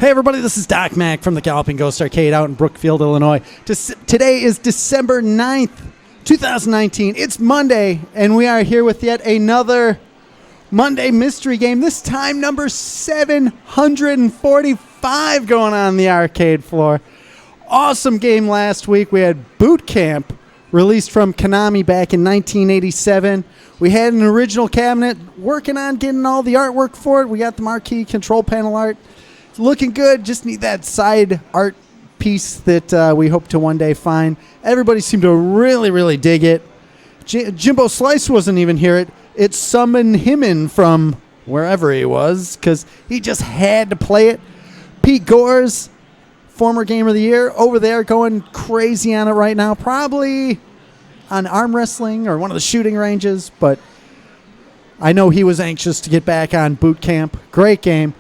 Hey everybody, this is Doc Mack from the Galloping Ghost Arcade out in Brookfield, Illinois. Today is December 9th, 2019. It's Monday, and we are here with yet another Monday mystery game, this time number 745 going on the arcade floor. Awesome game last week. We had Boot Camp, released from Konami back in 1987. We had an original cabinet, working on getting all the artwork for it. We got the marquee control panel art. It's looking good. Just need that side art piece that we hope to one day find. Everybody seemed to really dig it. Jimbo Slice wasn't even here. It summoned him in from wherever he was because he just had to play it. Pete Gores, former Gamer of the Year, over there going crazy on it right now. Probably on arm wrestling or one of the shooting ranges, but I know he was anxious to get back on Boot Camp. Great game.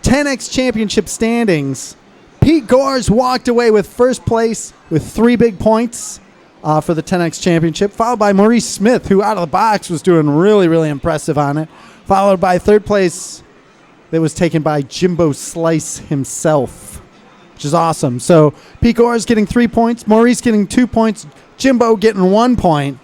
10X Championship standings. Pete Gores walked away with first place with 3 big points for the 10X Championship, followed by Maurice Smith, who out of the box was doing really impressive on it, followed by third place that was taken by Jimbo Slice himself, which is awesome. So Pete Gores getting 3 points, Maurice getting 2 points, Jimbo getting 1 point,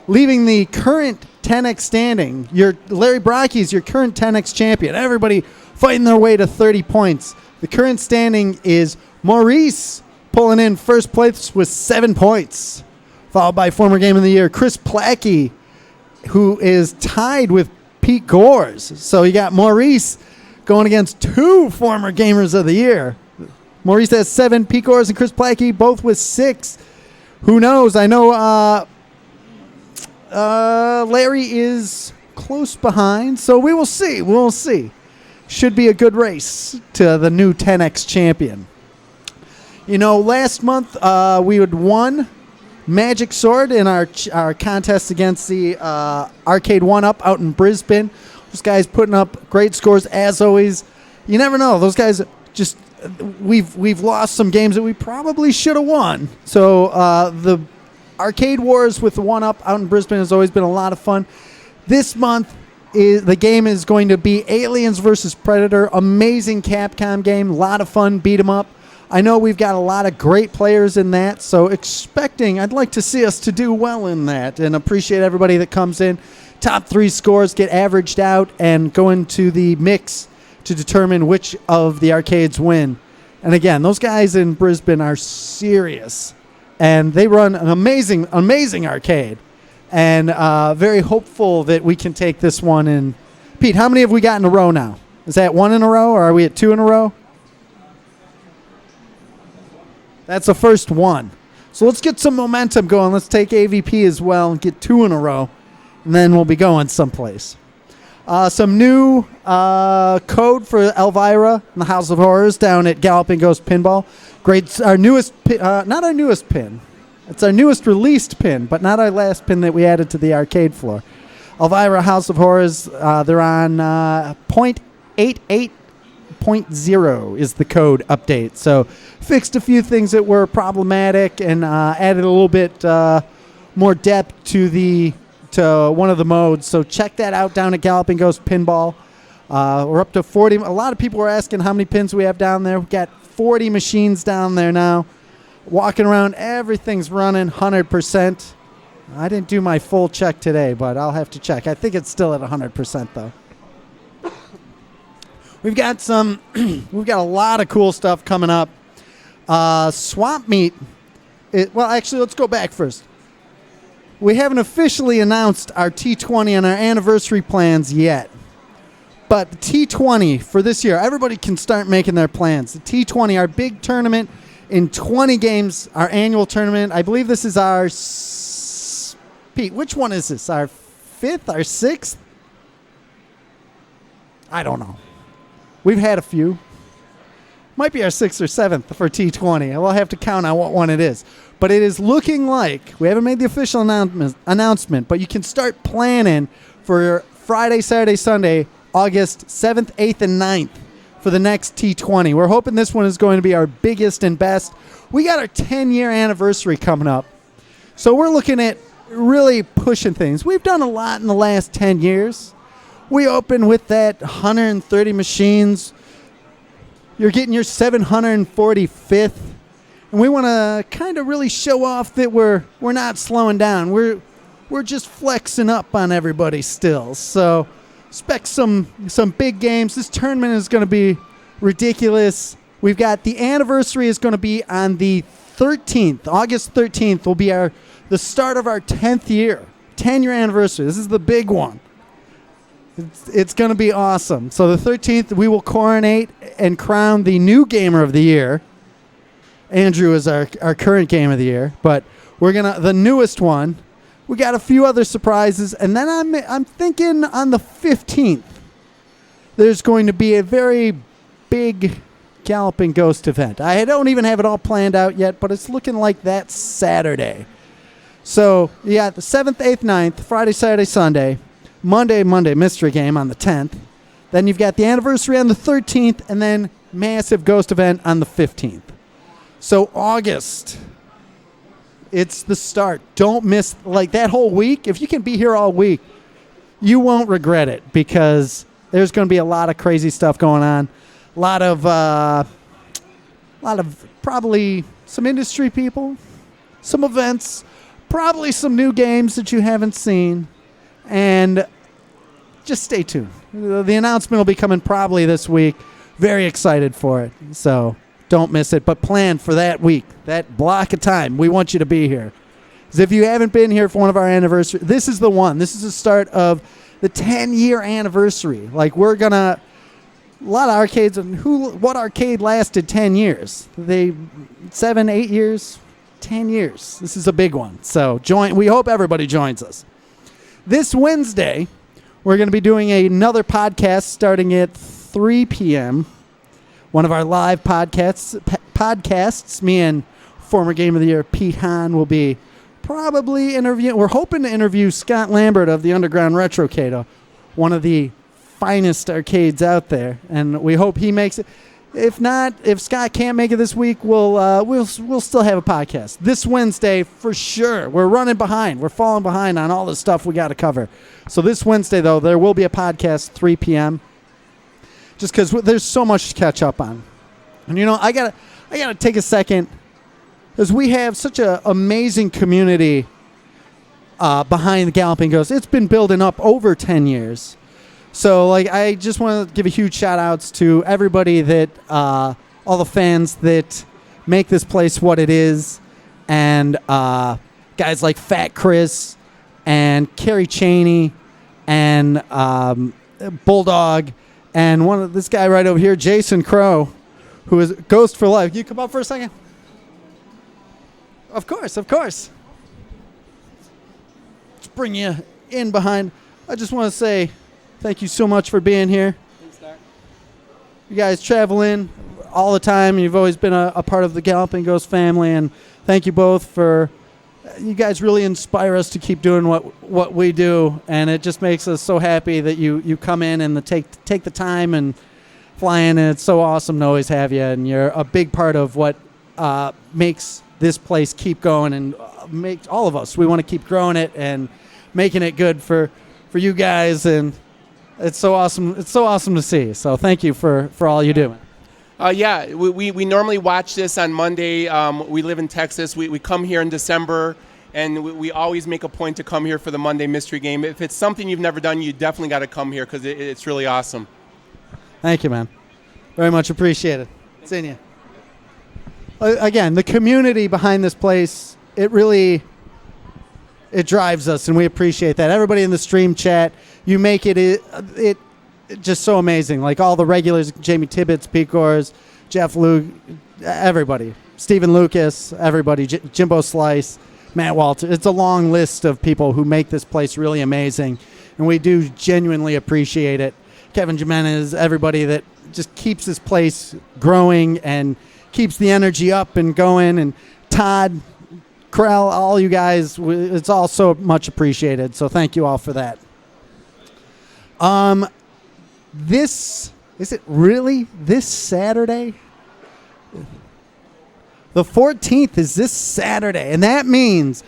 leaving the current 10X standing. Larry Brocky's your current 10X champion. Everybody fighting their way to 30 points. The current standing is Maurice pulling in first place with 7 points, followed by former Game of the Year Chris Plackey, who is tied with Pete Gores. So you got Maurice going against 2 former Gamers of the Year. Maurice has 7, Pete Gores and Chris Plackey both with 6. Who knows? I know Larry is close behind, so we will see. We'll see. Should be a good race to the new 10X champion. You know, last month we had won Magic Sword in our contest against the Arcade 1-Up out in Brisbane. Those guys putting up great scores as always. You never know. Those guys just we've lost some games that we probably should have won. So the Arcade Wars with the 1-Up out in Brisbane has always been a lot of fun. This month the game is going to be Aliens vs. Predator. Amazing Capcom game. A lot of fun. Beat 'em up. I know we've got a lot of great players in that, so I'd like to see us to do well in that and appreciate everybody that comes in. Top 3 scores get averaged out and go into the mix to determine which of the arcades win. And again, those guys in Brisbane are serious, and they run an amazing arcade. And very hopeful that we can take this one in. Pete, how many have we got in a row now? Is that 1 in a row, or are we at 2 in a row? That's the first one. So let's get some momentum going. Let's take AVP as well and get 2 in a row, and then we'll be going someplace. Some new code for Elvira in the House of Horrors down at Galloping Ghost Pinball. Great, our newest, not our newest pin. It's our newest released pin, but not our last pin that we added to the arcade floor. Elvira House of Horrors, they're on 0.88.0 is the code update. So fixed a few things that were problematic and added a little bit more depth to one of the modes. So check that out down at Galloping Ghost Pinball. We're up to 40. A lot of people were asking how many pins we have down there. We've got 40 machines down there now. Walking around, everything's running 100%. I didn't do my full check today, but I'll have to check. I think it's still at 100% though. We've got a lot of cool stuff coming up. Swamp Meet. Actually, let's go back first. We haven't officially announced our T20 and our anniversary plans yet. But the T20 for this year, everybody can start making their plans. The T20, our big tournament in 20 games, our annual tournament. I believe this is our... Pete, which one is this? Our 5th? Our 6th? I don't know. We've had a few. Might be our 6th or 7th for T20. We'll have to count on what one it is. But it is looking like, we haven't made the official announcement, but you can start planning for Friday, Saturday, Sunday, August 7th, 8th, and 9th. For the next T20. We're hoping this one is going to be our biggest and best. We got our 10-year anniversary coming up. So we're looking at really pushing things. We've done a lot in the last 10 years. We opened with that 130 machines. You're getting your 745th. And we want to kind of really show off that we're not slowing down. We're just flexing up on everybody still. So expect some big games. This tournament is going to be ridiculous. We've got the anniversary is going to be on the 13th. August 13th will be the start of our 10th year. 10-year anniversary. This is the big one. It's going to be awesome. So the 13th, we will coronate and crown the new Gamer of the Year. Andrew is our current Game of the Year, but the newest one. We got a few other surprises, and then I'm thinking on the 15th, there's going to be a very big Galloping Ghost event. I don't even have it all planned out yet, but it's looking like that Saturday. So yeah, the 7th, 8th, 9th, Friday, Saturday, Sunday, Monday, mystery game on the 10th. Then you've got the anniversary on the 13th, and then massive Ghost event on the 15th. So August, it's the start. Don't miss that whole week. If you can be here all week, you won't regret it because there's going to be a lot of crazy stuff going on. A lot of probably some industry people, some events, probably some new games that you haven't seen, and just stay tuned. The announcement will be coming probably this week. Very excited for it. So don't miss it, but plan for that week, that block of time. We want you to be here. Because if you haven't been here for one of our anniversaries, this is the one. This is the start of the 10-year anniversary. We're going to, a lot of arcades, what arcade lasted 10 years? 7, 8 years? 10 years. This is a big one. So we hope everybody joins us. This Wednesday, we're going to be doing another podcast starting at 3 p.m., one of our live podcasts, me and former Game of the Year Pete Hahn will be probably interviewing. We're hoping to interview Scott Lambert of the Underground Retrocade, one of the finest arcades out there, and we hope he makes it. If not, if Scott can't make it this week, we'll still have a podcast this Wednesday for sure. We're running behind. We're falling behind on all the stuff we got to cover. So this Wednesday, though, there will be a podcast 3 p.m. Just because there's so much to catch up on. And, I gotta take a second because we have such an amazing community behind the Galloping Ghost. It's been building up over 10 years. So, I just want to give a huge shout-outs to everybody that, all the fans that make this place what it is, and guys like Fat Chris and Carrie Cheney and Bulldog, and this guy right over here, Jason Crow, who is Ghost for Life. Can you come up for a second? Of course. Let's bring you in behind. I just want to say thank you so much for being here. Thanks, Doc. You guys travel in all the time. You've always been a part of the Galloping Ghost family, and thank you both for... You guys really inspire us to keep doing what we do, and it just makes us so happy that you come in and take the time and fly in, and it's so awesome to always have you, and you're a big part of what makes this place keep going, and make all of us. We want to keep growing it and making it good for you guys, and it's so awesome. It's so awesome to see. So thank you for all you do. We normally watch this on Monday. We live in Texas. We come here in December, and we always make a point to come here for the Monday mystery game. If it's something you've never done, you definitely got to come here because it's really awesome. Thank you, man. Very much appreciated. Seeing you. Again, the community behind this place, it drives us, and we appreciate that. Everybody in the stream chat, you make it just so amazing. All the regulars, Jamie Tibbetts, Pete Gores, Jeff Luke, everybody. Stephen Lucas, everybody, Jimbo Slice, Matt Walter. It's a long list of people who make this place really amazing, and we do genuinely appreciate it. Kevin Jimenez, everybody that just keeps this place growing and keeps the energy up and going, and Todd, Krell, all you guys, it's all so much appreciated, so thank you all for that. Is it really this Saturday? The 14th is this Saturday, and that means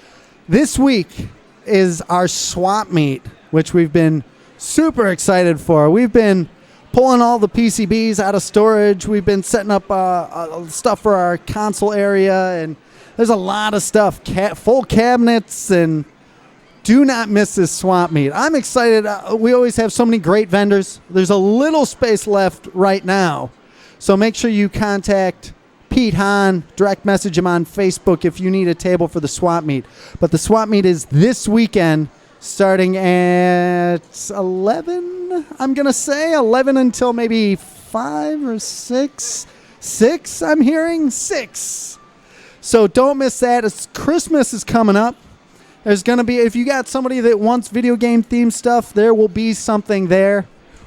this week is our swap meet, which we've been super excited for. We've been pulling all the PCBs out of storage. We've been setting up stuff for our console area, and there's a lot of stuff, full cabinets, and do not miss this swap meet. I'm excited. We always have so many great vendors. There's a little space left right now, so make sure you contact Pete Hahn, direct message him on Facebook if you need a table for the swap meet. But the swap meet is this weekend, starting at 11, I'm going to say. 11 until maybe 5 or 6. 6, I'm hearing? 6. So don't miss that. Christmas is coming up. There's going to be, if you got somebody that wants video game themed stuff, there will be something there.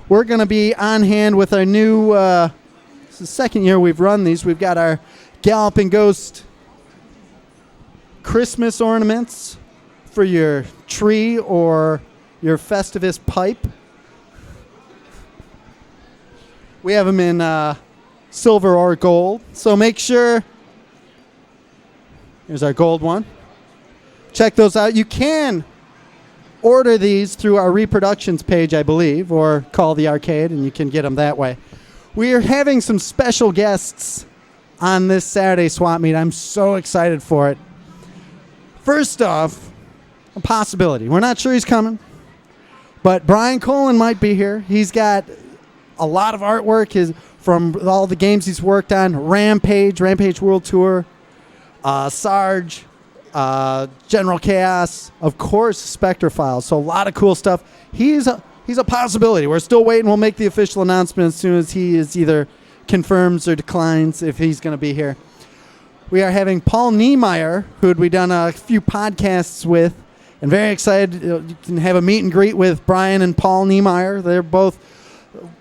We're going to be on hand with our new, it's the second year we've run these. We've got our Galloping Ghost Christmas ornaments for your tree or your Festivus pipe. We have them in silver or gold. So make sure, here's our gold one. Check those out. You can order these through our reproductions page, I believe, or call the arcade and you can get them that way. We are having some special guests on this Saturday swap meet. I'm so excited for it. First off, a possibility. We're not sure he's coming, but Brian Colin might be here. He's got a lot of artwork from all the games he's worked on. Rampage World Tour, Sarge, General Chaos, of course, Spectre Files. So a lot of cool stuff. He's a possibility. We're still waiting. We'll make the official announcement as soon as he is either confirms or declines if he's going to be here. We are having Paul Niemeyer, who we done a few podcasts with, and very excited. You can have a meet and greet with Brian and Paul Niemeyer. They're both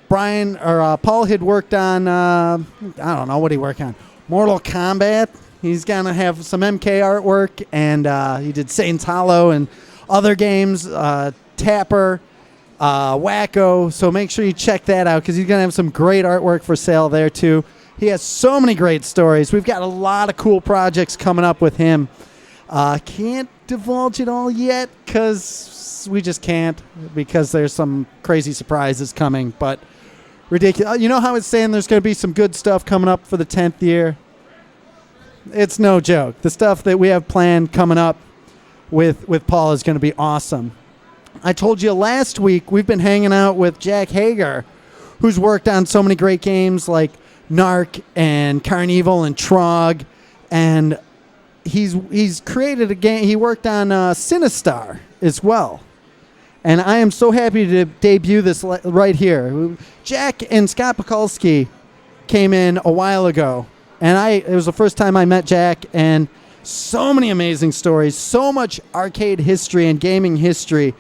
Paul had worked on I don't know what he worked on. Mortal Kombat. He's gonna have some MK artwork, and he did Saints Hollow and other games. Tapper, Wacko. So make sure you check that out because he's gonna have some great artwork for sale there too. He has so many great stories. We've got a lot of cool projects coming up with him. Can't divulge it all yet because we just can't, because there's some crazy surprises coming. But ridiculous. You know how it's saying there's going to be some good stuff coming up for the 10th year? It's no joke. The stuff that we have planned coming up with Paul is going to be awesome. I told you last week we've been hanging out with Jack Hager, who's worked on so many great games like Narc and Carnival and Trog, and he's created a game. He worked on Sinister as well, and I am so happy to debut this right here. Jack and Scott Pekulski came in a while ago, and it was the first time I met Jack, and so many amazing stories, so much arcade history and gaming history,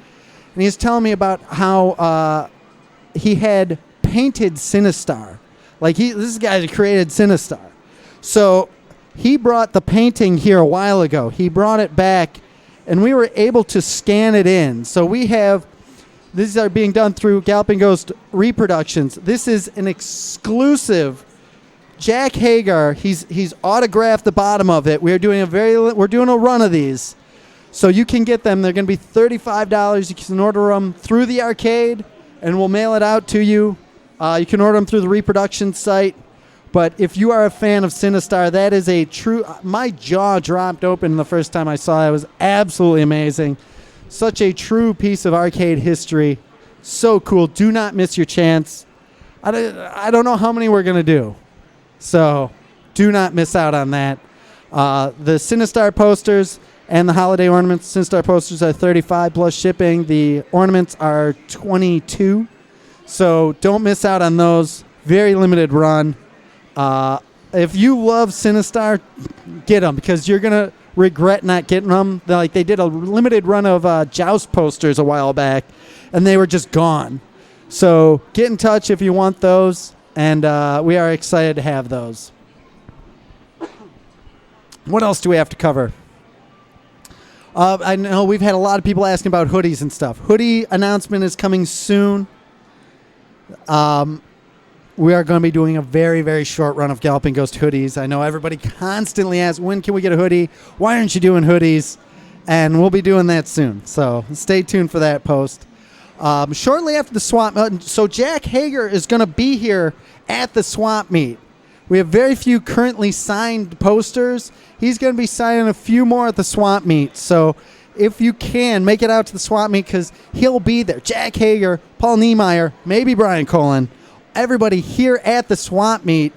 and he's telling me about how he had painted Sinister. Like this is a guy that created Sinister. So he brought the painting here a while ago. He brought it back, and we were able to scan it in. So these are being done through Galloping Ghost Reproductions. This is an exclusive Jack Hager. He's autographed the bottom of it. We're doing a run of these, so you can get them. They're going to be $35. You can order them through the arcade, and we'll mail it out to you. You can order them through the reproduction site. But if you are a fan of Sinister, that is a true... My jaw dropped open the first time I saw it. It was absolutely amazing. Such a true piece of arcade history. So cool. Do not miss your chance. I don't know how many we're going to do. So do not miss out on that. The Sinister posters and the holiday ornaments. Sinister posters are $35 plus shipping. The ornaments are $22. So don't miss out on those. Very limited run. If you love Sinister, get them because you're going to regret not getting them. They did a limited run of Joust posters a while back, and they were just gone. So get in touch if you want those, and we are excited to have those. What else do we have to cover? I know we've had a lot of people asking about hoodies and stuff. Hoodie announcement is coming soon. We are going to be doing a very, very short run of Galloping Ghost hoodies. I know everybody constantly asks, when can we get a hoodie? Why aren't you doing hoodies? And we'll be doing that soon. So stay tuned for that post. Shortly after the swap, so Jack Hager is going to be here at the swap meet. We have very few currently signed posters. He's going to be signing a few more at the swap meet. So if you can, make it out to the swap meet because he'll be there. Jack Hager, Paul Niemeyer, maybe Brian Colin, everybody here at the swap meet.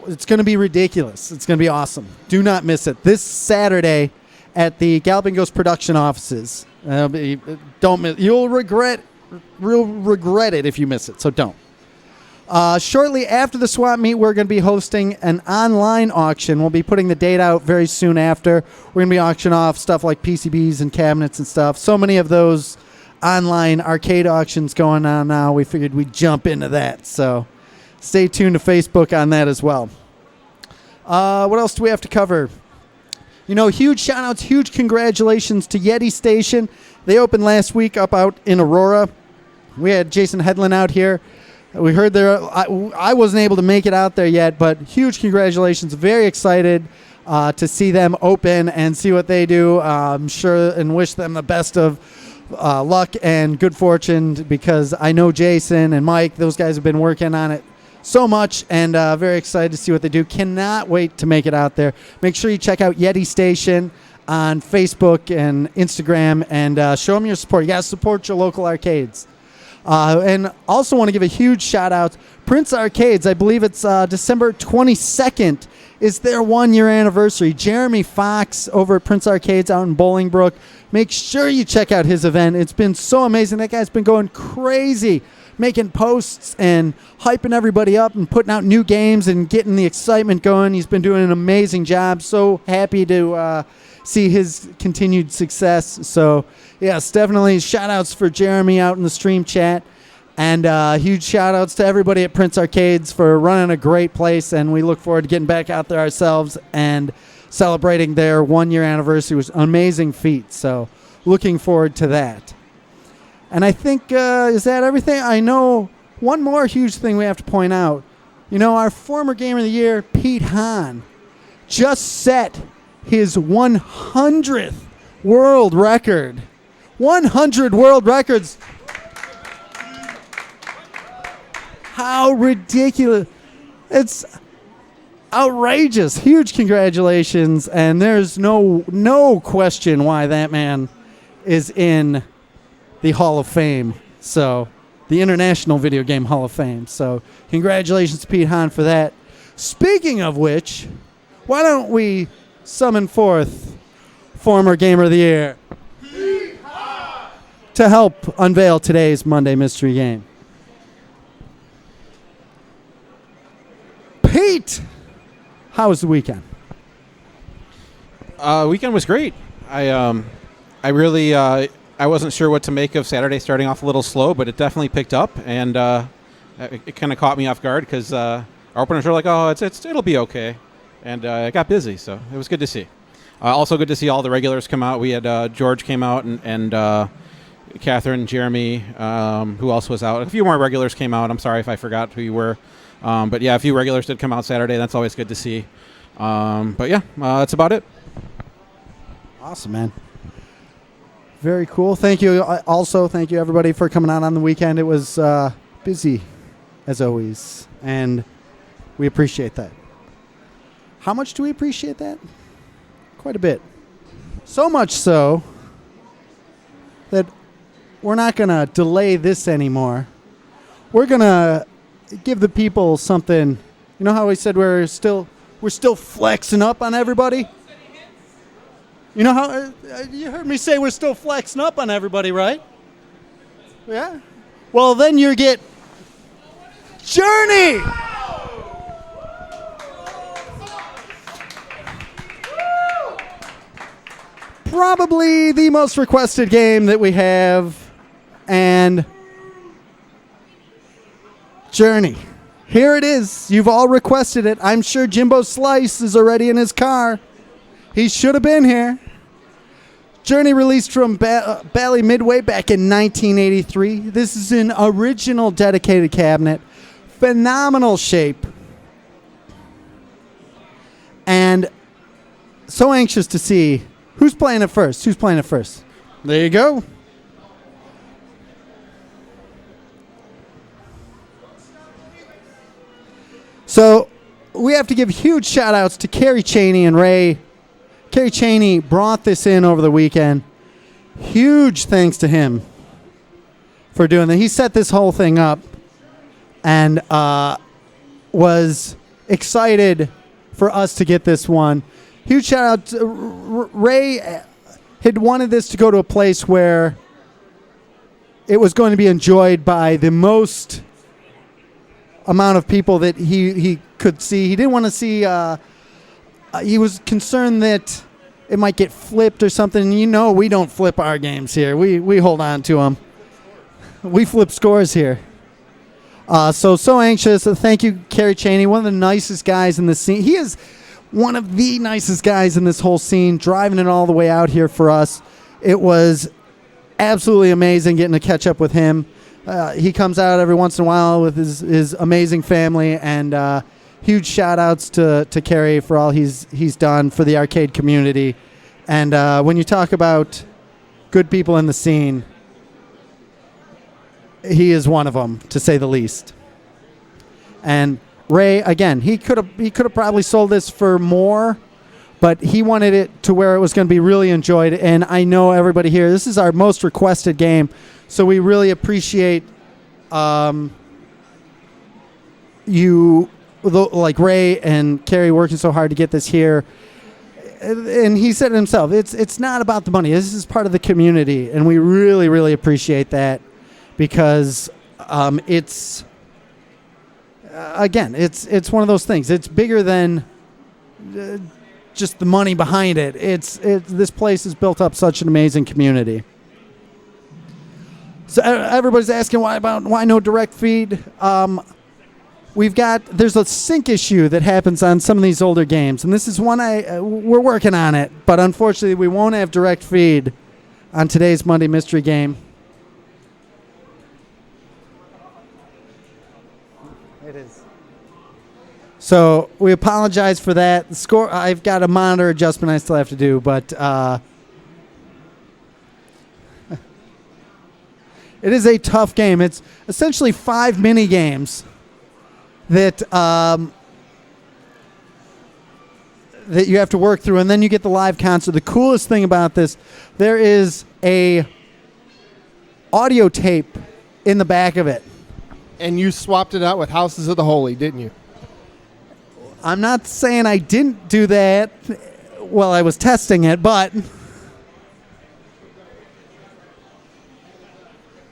It's going to be ridiculous. It's going to be awesome. Do not miss it. This Saturday at the Galloping Ghost production offices. Don't miss. You'll regret it if you miss it. So don't. Shortly after the swap meet, we're going to be hosting an online auction. We'll be putting the date out very soon after. We're going to be auctioning off stuff like PCBs and cabinets and stuff. So many of those online arcade auctions going on now. We figured we'd jump into that. So stay tuned to Facebook on that as well. What else do we have to cover? Huge shout-outs, huge congratulations to Yeti Station. They opened last week up out in Aurora. We had Jason Hedlund out here. We heard I wasn't able to make it out there yet, but huge congratulations. Very excited to see them open and see what they do. I'm sure and wish them the best of luck and good fortune because I know Jason and Mike, those guys have been working on it so much and very excited to see what they do. Cannot wait to make it out there. Make sure you check out Yeti Station on Facebook and Instagram and show them your support. You got to support your local arcades. And also want to give a huge shout out. Prince Arcades, I believe it's December 22nd, is their 1 year anniversary. Jeremy Fox over at Prince Arcades out in Bolingbrook. Make sure you check out his event. It's been so amazing. That guy's been going crazy, making posts and hyping everybody up and putting out new games and getting the excitement going. He's been doing an amazing job. So happy to see his continued success. So yes, definitely shout outs for Jeremy out in the stream chat and huge shout outs to everybody at Prince Arcades for running a great place. And we look forward to getting back out there ourselves and celebrating their 1 year anniversary. It was an amazing feat. So looking forward to that. And I think, is that everything? I know one more huge thing we have to point out. Our former Gamer of the Year, Pete Hahn, just set his 100th world record. 100 world records. How ridiculous. It's outrageous. Huge congratulations. And there's no question why that man is in the Hall of Fame. So the International Video Game Hall of Fame. So congratulations to Pete Hahn for that. Speaking of which, why don't we summon forth former Gamer of the Year to help unveil today's Monday Mystery Game. Pete, how was the weekend? Weekend was great. I really I wasn't sure what to make of Saturday starting off a little slow, but it definitely picked up, and it kind of caught me off guard because our openers were like, oh, it'll be okay, and it got busy, so it was good to see. Also good to see all the regulars come out. We had George came out and Catherine, Jeremy, who else was out. A few more regulars came out. I'm sorry if I forgot who you were. But yeah, a few regulars did come out Saturday. That's always good to see. But yeah, that's about it. Awesome, man. Very cool. Thank you. Also, thank you, everybody, for coming out on the weekend. It was busy, as always, and we appreciate that. How much do we appreciate that? Quite a bit. So much so that we're not going to delay this anymore. We're going to give the people something. You know how we said we're still flexing up on everybody? You know how you heard me say we're still flexing up on everybody, right? Yeah. Well, then you get Journey. Probably the most requested game that we have, and Journey. Here it is. You've all requested it. I'm sure Jimbo Slice is already in his car. He should have been here. Journey released from Bally Midway back in 1983. This is an original dedicated cabinet. Phenomenal shape. And so anxious to see who's playing it first. Who's playing it first? There you go. So we have to give huge shout outs to Carrie Cheney and Ray. Carrie Cheney brought this in over the weekend. Huge thanks to him for doing that. He set this whole thing up and was excited for us to get this one. Huge shout out to Ray. Had wanted this to go to a place where it was going to be enjoyed by the most amount of people that he could see. He didn't want to see, he was concerned that it might get flipped or something. You know, we don't flip our games here. We hold on to them. We flip scores here. So anxious. Thank you, Carrie Cheney, one of the nicest guys in the scene. He is one of the nicest guys in this whole scene, driving it all the way out here for us. It was absolutely amazing getting to catch up with him. He comes out every once in a while with his amazing family, and huge shout-outs to Carrie for all he's done for the arcade community. And when you talk about good people in the scene, he is one of them, to say the least. And Ray, again, he could have probably sold this for more, but he wanted it to where it was going to be really enjoyed. And I know everybody here, this is our most requested game, so we really appreciate you, like Ray and Carrie, working so hard to get this here. And he said it himself, it's not about the money. This is part of the community, and we really, really appreciate that, because it's again, it's one of those things. It's bigger than just the money behind it. This place has built up such an amazing community. So everybody's asking why no direct feed. There's a sync issue that happens on some of these older games, and this is one we're working on it, but unfortunately we won't have direct feed on today's Monday Mystery Game. It is. So we apologize for that. The score, I've got a monitor adjustment I still have to do, but it is a tough game. It's essentially 5 mini games that that you have to work through, and then you get the live concert. The coolest thing about this, there is a audio tape in the back of it. And you swapped it out with Houses of the Holy, didn't you? I'm not saying I didn't do that while I was testing it, but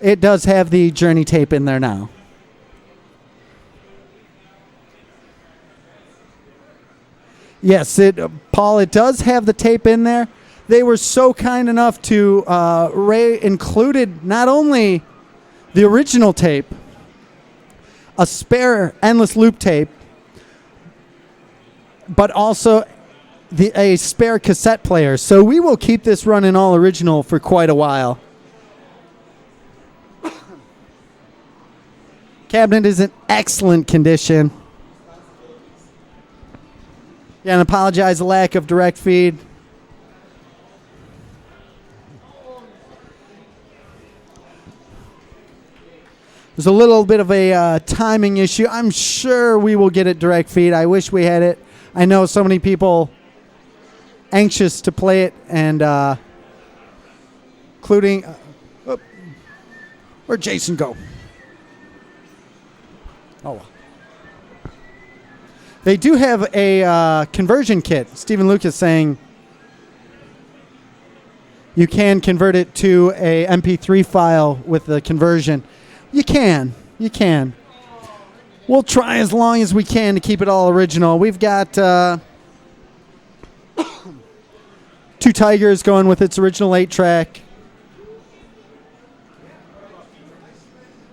it does have the Journey tape in there now. Yes, Paul, it does have the tape in there. They were so kind enough to, Ray included not only the original tape, a spare endless loop tape, but also a spare cassette player. So we will keep this running all original for quite a while. Cabinet is in excellent condition. Yeah, and apologize the lack of direct feed. There's a little bit of a timing issue. I'm sure we will get it direct feed. I wish we had it. I know so many people anxious to play it, and including where'd Jason go? Oh, they do have a conversion kit. Stephen Lucas saying you can convert it to a MP3 file with the conversion. You can. We'll try as long as we can to keep it all original. We've got Two Tigers going with its original 8-track.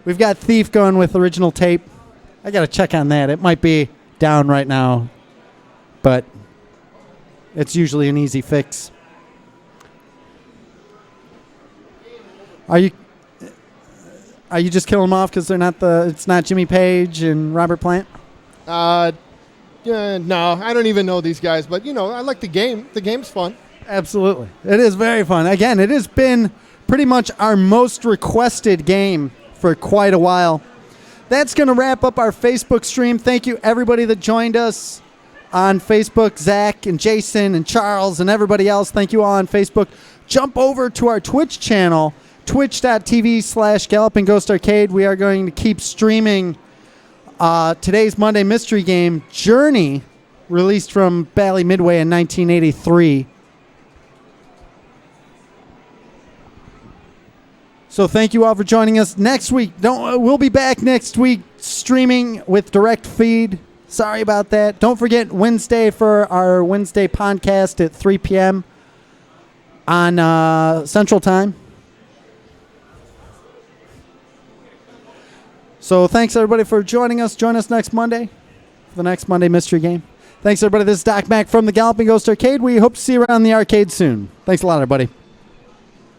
We've got Thief going with original tape. I got to check on that. It might be down right now, but it's usually an easy fix. Are you just killing them off because it's not Jimmy Page and Robert Plant? No, I don't even know these guys, but I like the game. The game's fun. Absolutely. It is very fun. Again, it has been pretty much our most requested game for quite a while. That's going to wrap up our Facebook stream. Thank you, everybody that joined us on Facebook. Zach and Jason and Charles and everybody else. Thank you all on Facebook. Jump over to our Twitch channel, twitch.tv/Galloping Ghost Arcade. We are going to keep streaming today's Monday mystery game, Journey, released from Bally Midway in 1983. So thank you all for joining us. Next week, we'll be back next week streaming with direct feed. Sorry about that. Don't forget Wednesday for our Wednesday podcast at 3 p.m. on Central Time. So thanks, everybody, for joining us. Join us next Monday for the next Monday mystery game. Thanks, everybody. This is Doc Mack from the Galloping Ghost Arcade. We hope to see you around the arcade soon. Thanks a lot, everybody.